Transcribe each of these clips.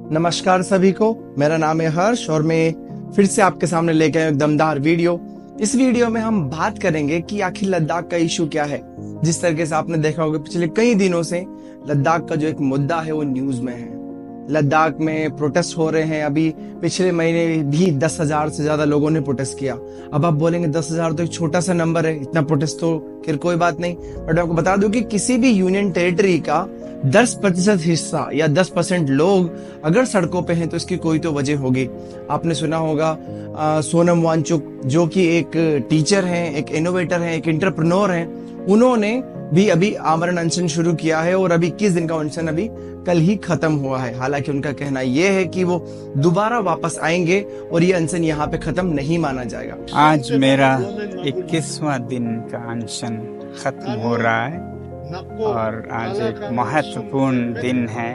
नमस्कार सभी को, मेरा नाम है हर्ष और मैं फिर से आपके सामने लेके आया एक दमदार वीडियो। इस वीडियो में हम बात करेंगे कि आखिर लद्दाख का इशू क्या है। जिस तरीके से आपने देखा होगा पिछले कई दिनों से लद्दाख का जो एक मुद्दा है वो न्यूज में है। लद्दाख में प्रोटेस्ट हो रहे हैं। अभी पिछले महीने भी 10,000 से ज्यादा लोगों ने प्रोटेस्ट किया। अब आप बोलेंगे 10,000 तो एक छोटा सा नंबर है, इतना प्रोटेस्ट तो फिर कोई बात नहीं। बट आपको बता दूं कि किसी भी यूनियन टेरिटरी का 10% हिस्सा या 10% लोग अगर सड़कों पे हैं तो इसकी कोई तो वजह होगी। आपने सुना होगा सोनम वांगचुक जो कि एक टीचर हैं, एक इनोवेटर हैं, एक एंटरप्रेन्योर हैं, उन्होंने भी अभी आमरण अनशन शुरू किया है और अभी 21 दिन का अनशन अभी कल ही खत्म हुआ है। हालांकि उनका कहना यह है कि वो दोबारा वापस आएंगे और ये अनशन यहाँ पे खत्म नहीं माना जाएगा। आज मेरा 21वां दिन का अनशन खत्म हो रहा है और आज एक महत्वपूर्ण दिन है।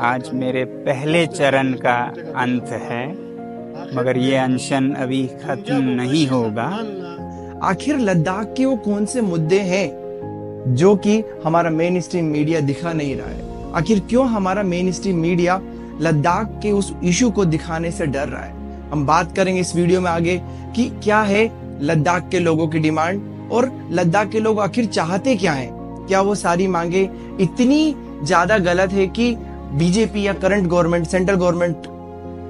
आज मेरे पहले चरण का अंत है, मगर ये अनशन अभी खत्म नहीं होगा। आखिर लद्दाख के वो कौन से मुद्दे हैं जो कि हमारा मेन स्ट्रीम मीडिया दिखा नहीं रहा है? आखिर क्यों हमारा मेन स्ट्रीम मीडिया लद्दाख के उस इशू को दिखाने से डर रहा है? हम बात करेंगे इस वीडियो में आगे कि क्या है लद्दाख के लोगों की डिमांड और लद्दाख के लोग आखिर चाहते क्या हैं। क्या वो सारी मांगे इतनी ज्यादा गलत है कि बीजेपी या current government, central government,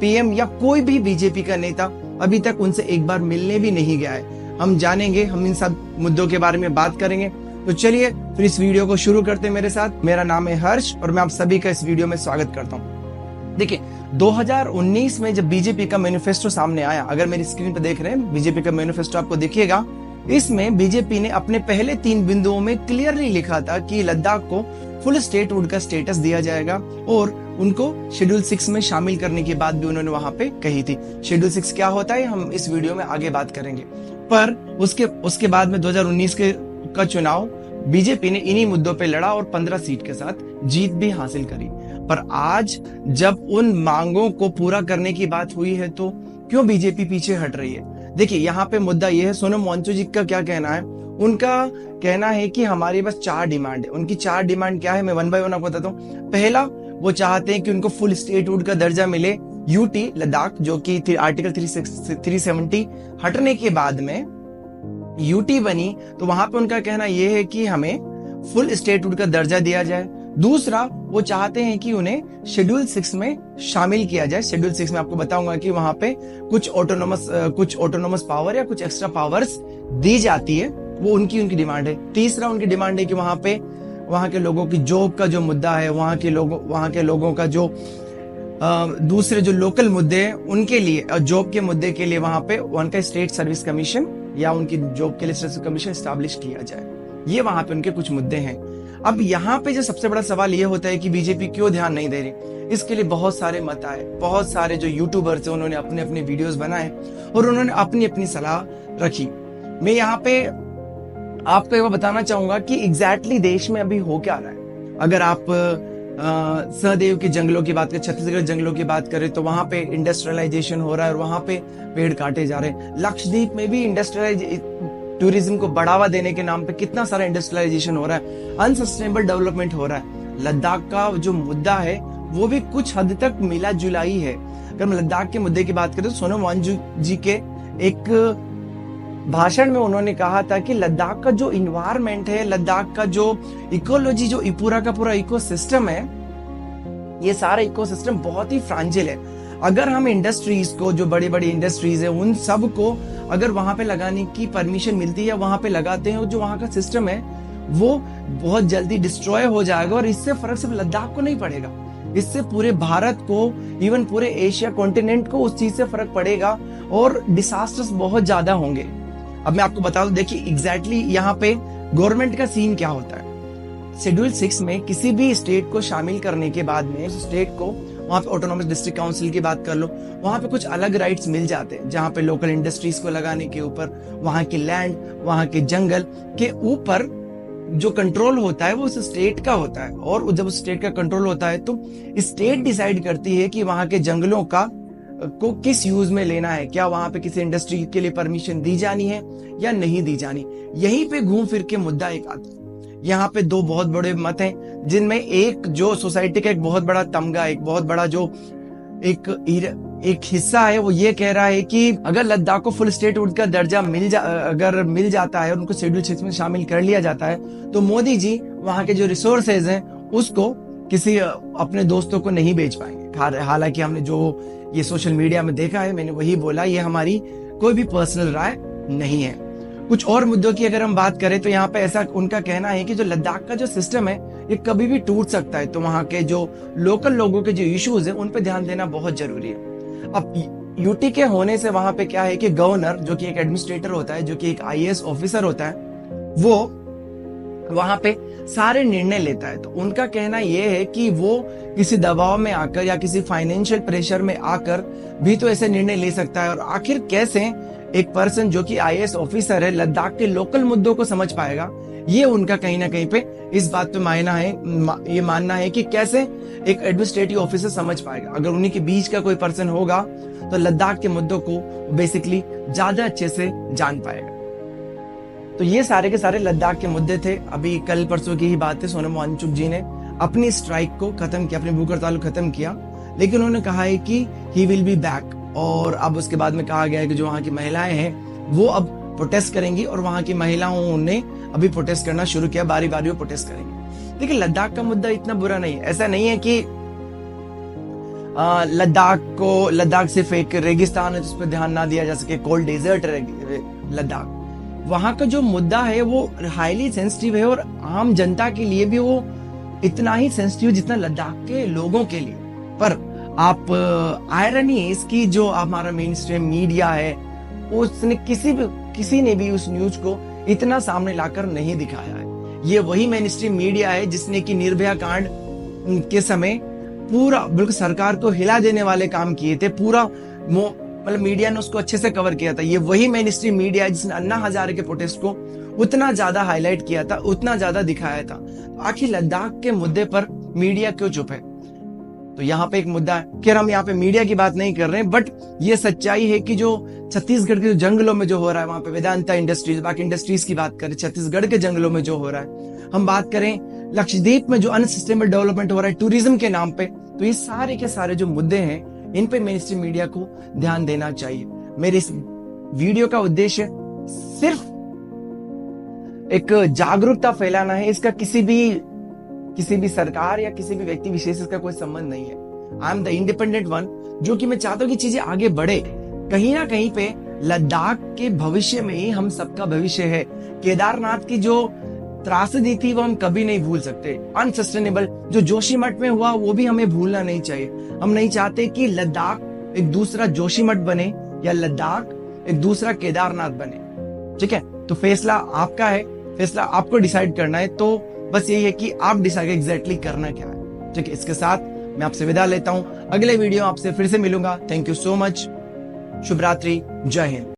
PM या कोई भी बीजेपी का नेता अभी तक उनसे एक बार मिलने भी नहीं गया है? हम जानेंगे, हम इन सब मुद्दों के बारे में बात करेंगे। तो चलिए फिर इस वीडियो को शुरू करते हैं मेरे साथ। मेरा नाम है हर्ष और मैं आप सभी का इस वीडियो में स्वागत करता हूँ। देखिए 2019 में जब बीजेपी का मैनिफेस्टो सामने आया, अगर मेरी स्क्रीन पर देख रहे हैं बीजेपी का मैनिफेस्टो आपको दिखेगा। इसमें बीजेपी ने अपने पहले 3 बिंदुओं में क्लियरली लिखा था कि लद्दाख को फुल स्टेटहुड का स्टेटस दिया जाएगा और उनको शेड्यूल 6 में शामिल करने की बात भी उन्होंने वहां पे कही थी। शेड्यूल 6 क्या होता है हम इस वीडियो में आगे बात करेंगे। पर उसके बाद में 2019 का चुनाव बीजेपी ने इन्हीं मुद्दों पे लड़ा और 15 सीट के साथ जीत भी हासिल करी। पर आज जब उन मांगों को पूरा करने की बात हुई है तो क्यों बीजेपी पीछे हट रही है? देखिए यहाँ पे मुद्दा यह है, सोनम वांगचुक जी का क्या कहना है? उनका कहना है कि हमारे पास 4 डिमांड है। उनकी 4 डिमांड क्या है मैं वन बाय वन आपको बताता हूँ। पहला, वो चाहते हैं कि उनको फुल स्टेटहुड का दर्जा मिले। यूटी लद्दाख जो कि आर्टिकल 370 हटने के बाद में यूटी बनी तो वहां पे उनका कहना यह है कि हमें फुल स्टेटहुड का दर्जा दिया जाए। दूसरा, वो चाहते हैं कि उन्हें शेड्यूल 6 में शामिल किया जाए। शेड्यूल 6 में आपको बताऊंगा कि वहां पे कुछ ऑटोनोमस पावर या कुछ एक्स्ट्रा पावर्स दी जाती है, वो उनकी डिमांड है। तीसरा, उनकी डिमांड है कि वहां के लोगों की जॉब का जो मुद्दा है, वहां के लोगों का जो दूसरे जो लोकल मुद्दे हैं उनके लिए, जॉब के मुद्दे के लिए वहां पे उनका स्टेट सर्विस कमीशन या उनकी जॉब के लिए सर्विस कमीशन स्टैब्लिश किया जाए। ये वहां पे उनके कुछ मुद्दे हैं। अब यहाँ पे जो सबसे बड़ा सवाल ये होता है कि बीजेपी क्यों ध्यान नहीं दे रही। इसके लिए बहुत सारे मत आए, बहुत सारे जो यूट्यूबर्स हैं उन्होंने अपने अपने वीडियोस बनाए और उन्होंने अपनी अपनी सलाह रखी। मैं यहाँ पे आपको ये बताना चाहूंगा कि एग्जैक्टली देश में अभी हो क्या रहा है। अगर आप सहदेव के जंगलों की बात करें, छत्तीसगढ़ जंगलों की बात करें तो वहां पे इंडस्ट्रियलाइजेशन हो रहा है और वहां पे पेड़ काटे जा रहे हैं। लक्षद्वीप में भी टूरिज्म को बढ़ावा देने के नाम पे कितना सारा इंडस्ट्रियलाइजेशन हो रहा है, अनसस्टेनेबल डेवलपमेंट हो रहा है। लद्दाख का जो मुद्दा है वो भी कुछ हद तक मिला जुला ही है। अगर हम लद्दाख के मुद्दे की बात करें तो सोनम वांगचुक जी के एक भाषण में उन्होंने कहा था कि लद्दाख का जो इन्वायरमेंट है, लद्दाख का जो इकोलॉजी, जो पूरा का पूरा इकोसिस्टम है, ये सारा इकोसिस्टम बहुत ही फ्रांजिल है। अगर हम इंडस्ट्रीज को, जो बड़ी बड़ी इंडस्ट्रीज है, उन सब को अगर वहां पे लगाने की परमिशन मिलती है या वहां पे लगाते हैं, जो वहां का सिस्टम है वो बहुत जल्दी डिस्ट्रॉय हो जाएगा और इससे फर्क सिर्फ लद्दाख को नहीं पड़ेगा, इससे पूरे भारत को, इवन पूरे एशिया कॉन्टिनेंट को उस चीज से फर्क पड़ेगा और डिसास्टर्स बहुत ज्यादा होंगे। अब मैं आपको बता दूं, देखिए एग्जैक्टली यहाँ पे गवर्नमेंट का सीन क्या होता है। शेड्यूल 6 में किसी भी स्टेट को शामिल करने के बाद में उस स्टेट को, वहां पे ऑटोनॉमस डिस्ट्रिक्ट काउंसिल की बात कर लो, वहां पे कुछ अलग राइट्स मिल जाते हैं, जहां पे लोकल इंडस्ट्रीज को लगाने के ऊपर, वहां की लैंड, वहां के जंगल के ऊपर जो कंट्रोल होता है वो उस स्टेट का होता है। और जब उस स्टेट का कंट्रोल होता है तो स्टेट डिसाइड करती है कि वहां के जंगलों को किस यूज में लेना है, क्या वहां पे किसी इंडस्ट्री के लिए परमिशन दी जानी है या नहीं दी जानी। यहीं पे घूम फिर के मुद्दा एक आता है। यहाँ पे दो बहुत बड़े मत हैं, जिनमें एक जो सोसाइटी का एक बहुत बड़ा तमगा, एक बहुत बड़ा जो एक हिस्सा है, वो ये कह रहा है कि अगर लद्दाख को फुल स्टेटहुड का दर्जा अगर मिल जाता है और उनको शेड्यूल 6 में शामिल कर लिया जाता है, तो मोदी जी वहां के जो रिसोर्सेज हैं उसको किसी अपने दोस्तों को नहीं बेच पाएंगे। हालांकि हमने जो ये सोशल मीडिया में देखा है, मैंने वही बोला, ये हमारी कोई भी पर्सनल राय नहीं है। कुछ और मुद्दों की अगर हम बात करें तो यहाँ पे ऐसा उनका कहना है कि जो लद्दाख का जो सिस्टम है ये कभी भी टूट सकता है, तो वहाँ के जो लोकल लोगों के जो इश्यूज है उन पे ध्यान देना बहुत जरूरी है। अब यूटी के होने से वहां पे क्या है कि गवर्नर, जो कि एक एडमिनिस्ट्रेटर होता है, जो कि एक आईएएस ऑफिसर होता है, वो वहां पे सारे निर्णय लेता है। तो उनका कहना यह है कि वो किसी दबाव में आकर या किसी फाइनेंशियल प्रेशर में आकर भी तो ऐसे निर्णय ले सकता है। और आखिर कैसे एक पर्सन जो कि आईएएस ऑफिसर है लद्दाख के लोकल मुद्दों को समझ पाएगा, ये उनका कहीं ना कहीं पे इस बात पे ये मानना है कि कैसे एक एडमिनिस्ट्रेटिव ऑफिसर समझ पाएगा। अगर उन्हीं के बीच का कोई पर्सन होगा तो लद्दाख के मुद्दों को बेसिकली ज्यादा अच्छे से जान पाएगा। तो ये सारे के सारे लद्दाख के मुद्दे थे। अभी कल परसों की ही बात है, सोनम वांगचुक जी ने अपनी स्ट्राइक को खत्म किया, अपनी भूख हड़ताल को खत्म किया, लेकिन उन्होंने कहा है कि ही विल बी बैक। और अब उसके बाद में कहा गया है कि जो वहां की महिलाएं हैं वो अब प्रोटेस्ट करेंगी, और वहां की महिलाओं ने अभी प्रोटेस्ट करना शुरू किया, बारी बारी वो प्रोटेस्ट करेंगे। देखिए, लद्दाख का मुद्दा इतना बुरा नहीं है। ऐसा नहीं है कि लद्दाख सिर्फ एक रेगिस्तान है जिस पर ध्यान ना दिया जा सके, कोल्ड डेजर्ट लद्दाख। वहां का जो मुद्दा है वो हाईली सेंसिटिव है, और आम जनता के लिए भी वो इतना ही सेंसिटिव जितना लद्दाख के लोगों के लिए। पर आप आयरनी है इसकी, जो हमारा मेन स्ट्रीम मीडिया है उसने किसी ने भी उस न्यूज को इतना सामने लाकर नहीं दिखाया है। ये वही मेन स्ट्रीम मीडिया है जिसने कि निर्भया कांड के समय पूरा बिल्कुल सरकार को हिला देने वाले काम किए थे, पूरा मतलब मीडिया ने उसको अच्छे से कवर किया था। ये वही मेन स्ट्रीम मीडिया है जिसने अन्ना हजारे के प्रोटेस्ट को उतना ज्यादा हाईलाइट किया था, उतना ज्यादा दिखाया था। आखिर लद्दाख के मुद्दे पर मीडिया क्यों चुप है? तो यहाँ पे एक मुद्दा है कि हम यहाँ पे मीडिया की बात नहीं कर रहे हैं, बट ये सच्चाई है कि जो छत्तीसगढ़ के जंगलों में जो हो रहा है, वहां पे वेदांता इंडस्ट्रीज, बाकी इंडस्ट्रीज की बात करें, छत्तीसगढ़ के जंगलों में जो हो रहा है, हम बात करें लक्षद्वीप में जो अनसस्टेनेबल डेवलपमेंट हो रहा है टूरिज्म के नाम पे, तो ये सारे के सारे जो मुद्दे हैं इन पे मेन स्ट्रीम मीडिया को ध्यान देना चाहिए। मेरे इस वीडियो का उद्देश्य सिर्फ एक जागरूकता फैलाना है, इसका किसी भी सरकार या किसी भी व्यक्ति विशेष का कोई संबंध नहीं है। I am the independent one, जो कि मैं चाहता हूं कि चीजें आगे बढ़े। कहीं ना कहीं पे लद्दाख के भविष्य में ही हम सबका भविष्य है। केदारनाथ की जो त्रासदी थी वो हम कभी नहीं भूल सकते। अनसस्टेनेबल जो जोशीमठ में हुआ वो भी हमें भूलना नहीं चाहिए। हम नहीं चाहते कि लद्दाख एक दूसरा जोशीमठ बने या लद्दाख एक दूसरा केदारनाथ बने। ठीक है, तो फैसला आपका है, फैसला आपको डिसाइड करना है। तो बस यही है कि आप डिसाइड एग्जैक्टली करना क्या है। ठीक है, इसके साथ मैं आपसे विदा लेता हूं। अगले वीडियो आपसे फिर से मिलूंगा। Thank you so much. शुभ रात्रि, जय हिंद।